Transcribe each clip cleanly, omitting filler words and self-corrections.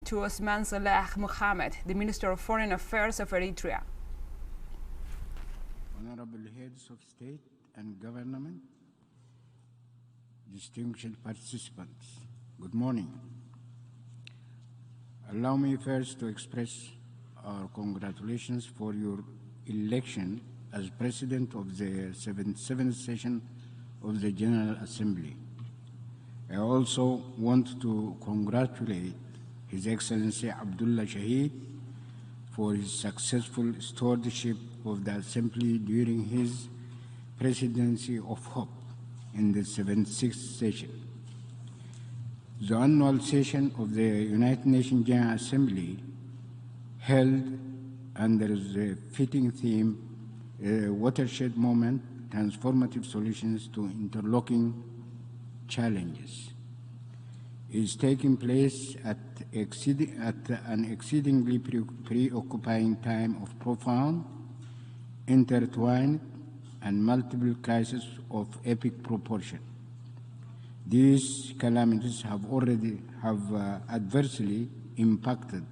to Osman Saleh Mohammed, the Minister of Foreign Affairs of Eritrea. Honorable heads of state and government, distinguished participants, good morning. Allow me first to express our congratulations for your election as President of the 77th session of the General Assembly. I also want to congratulate His Excellency Abdullah Shahid for his successful stewardship of the Assembly during his presidency of hope in the 76th session. The annual session of the United Nations General Assembly held under the fitting theme, Watershed Moment, Transformative Solutions to Interlocking Challenges, is taking place at an exceedingly preoccupying time of profound, intertwined, and multiple crises of epic proportion. These calamities have adversely impacted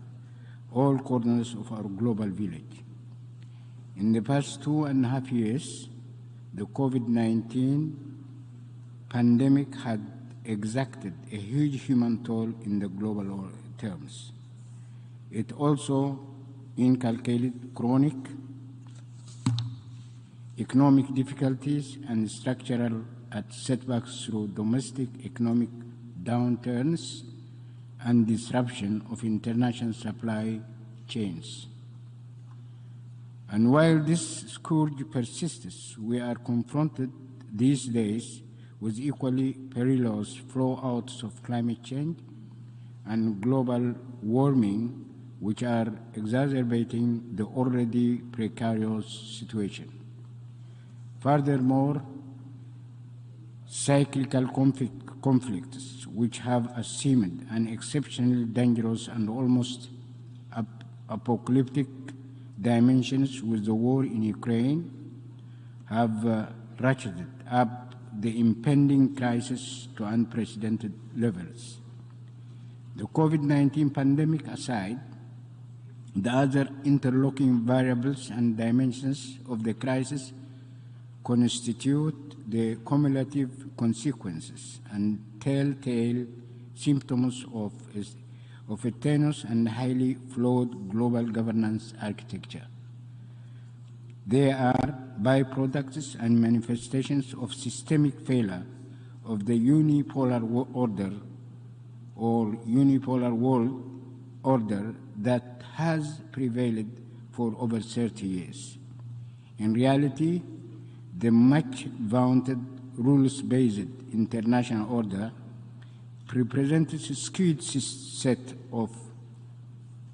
all corners of our global village. In the past 2.5 years, the COVID-19 pandemic had exacted a huge human toll in the global terms. It also inculcated chronic economic difficulties and structural setbacks through domestic economic downturns and disruption of international supply chains. And while this scourge persists, we are confronted these days with equally perilous flow-outs of climate change and global warming, which are exacerbating the already precarious situation. Furthermore, cyclical conflicts, which have assumed an exceptionally dangerous and almost apocalyptic dimensions with the war in Ukraine, have ratcheted up the impending crisis to unprecedented levels. The COVID-19 pandemic aside, the other interlocking variables and dimensions of the crisis constitute the cumulative consequences and telltale symptoms of a tenuous and highly flawed global governance architecture. They are byproducts and manifestations of systemic failure of the unipolar order or unipolar world order that has prevailed for over 30 years. In reality, the much-vaunted rules-based international order represents a skewed set of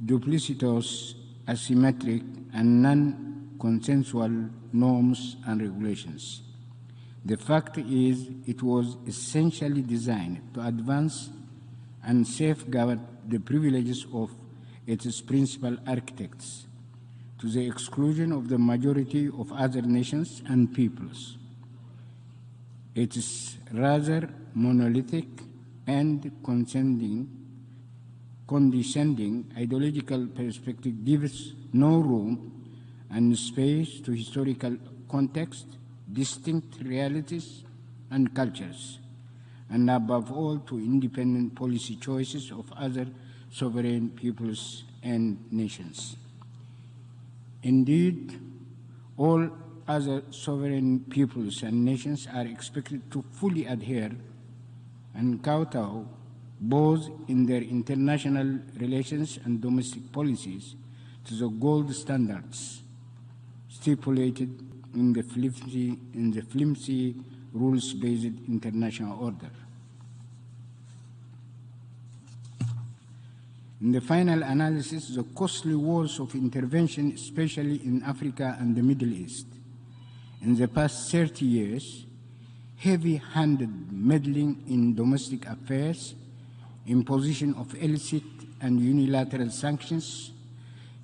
duplicitous, asymmetric, and non-consensual norms and regulations. The fact is, it was essentially designed to advance and safeguard the privileges of its principal architects, to the exclusion of the majority of other nations and peoples. Its rather monolithic and condescending ideological perspective gives no room and space to historical context, distinct realities and cultures, and above all to independent policy choices of other sovereign peoples and nations. Indeed, all other sovereign peoples and nations are expected to fully adhere and kowtow both in their international relations and domestic policies to the gold standards stipulated in the flimsy rules-based international order. In the final analysis, the costly wars of intervention, especially in Africa and the Middle East, in the past 30 years, heavy-handed meddling in domestic affairs, imposition of illicit and unilateral sanctions,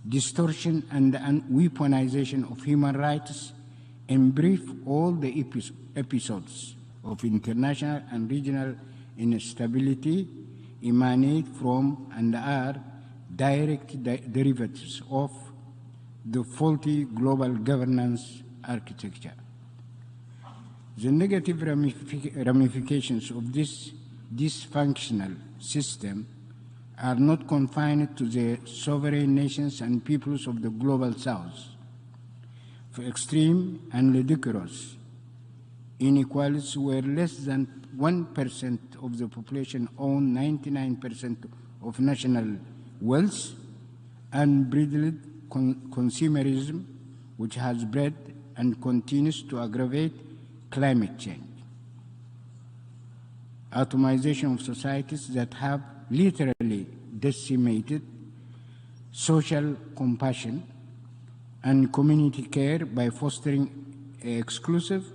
distortion and weaponization of human rights, in brief, all the episodes of international and regional instability emanate from and are direct derivatives of the faulty global governance architecture. The negative ramifications of this dysfunctional system are not confined to the sovereign nations and peoples of the global south. For extreme and ludicrous inequalities where less than 1% of the population own 99% of national wealth, unbridled consumerism, which has bred and continues to aggravate climate change, atomization of societies that have literally decimated social compassion and community care by fostering exclusive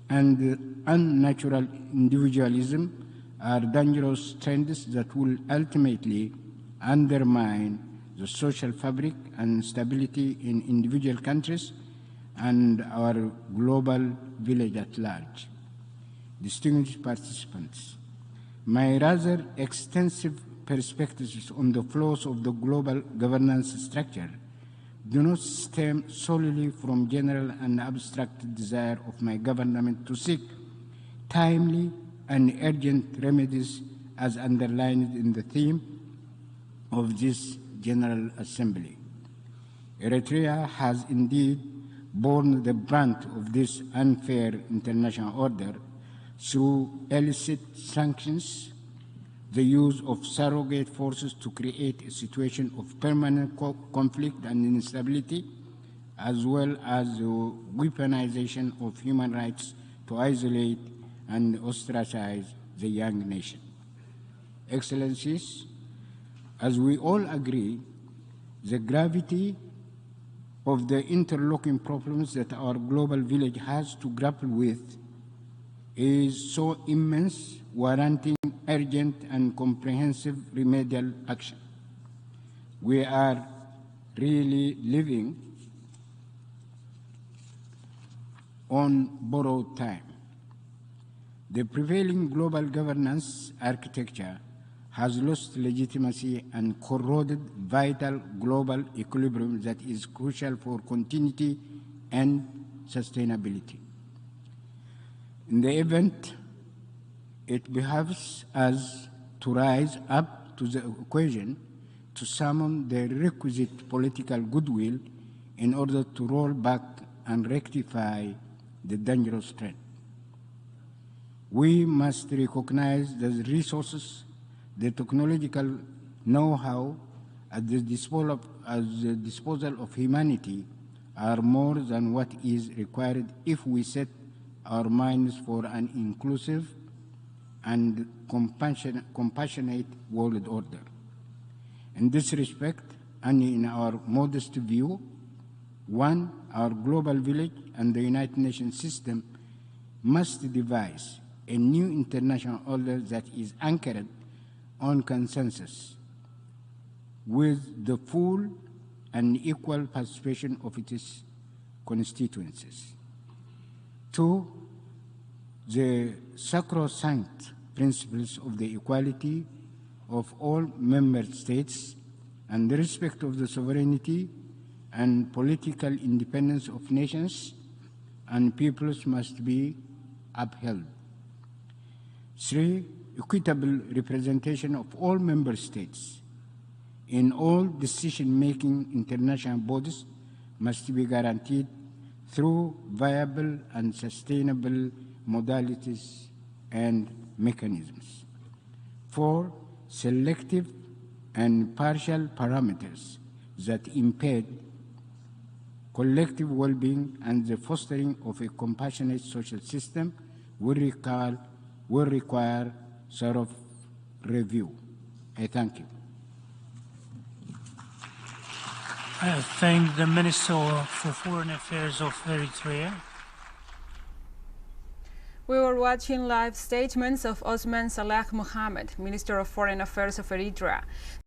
and unnatural individualism are dangerous trends that will ultimately undermine the social fabric and stability in individual countries and our global village at large. Distinguished participants, my rather extensive perspectives on the flaws of the global governance structure do not stem solely from general and abstract desire of my government to seek timely and urgent remedies as underlined in the theme of this General Assembly. Eritrea has indeed borne the brunt of this unfair international order through illicit sanctions, the use of surrogate forces to create a situation of permanent conflict and instability, as well as the weaponization of human rights to isolate and ostracize the young nation. Excellencies, as we all agree, the gravity of the interlocking problems that our global village has to grapple with is so immense, warranting urgent and comprehensive remedial action. We are really living on borrowed time. The prevailing global governance architecture has lost legitimacy and corroded vital global equilibrium that is crucial for continuity and sustainability. In the event, it behoves us to rise up to the occasion to summon the requisite political goodwill in order to roll back and rectify the dangerous trend. We must recognize the resources, the technological know-how at the disposal of humanity are more than what is required if we set our minds for an inclusive and compassionate world order. In this respect, and in our modest view, one, our global village and the United Nations system must devise a new international order that is anchored on consensus with the full and equal participation of its constituencies. Two, the sacrosanct principles of the equality of all member states and the respect of the sovereignty and political independence of nations and peoples must be upheld. Three, equitable representation of all member states in all decision-making international bodies must be guaranteed through viable and sustainable modalities and mechanisms. Four, selective and partial parameters that impede collective well-being and the fostering of a compassionate social system will require thorough review. I thank you. I thank the Minister for Foreign Affairs of Eritrea. We were watching live statements of Osman Saleh Mohammed, Minister of Foreign Affairs of Eritrea.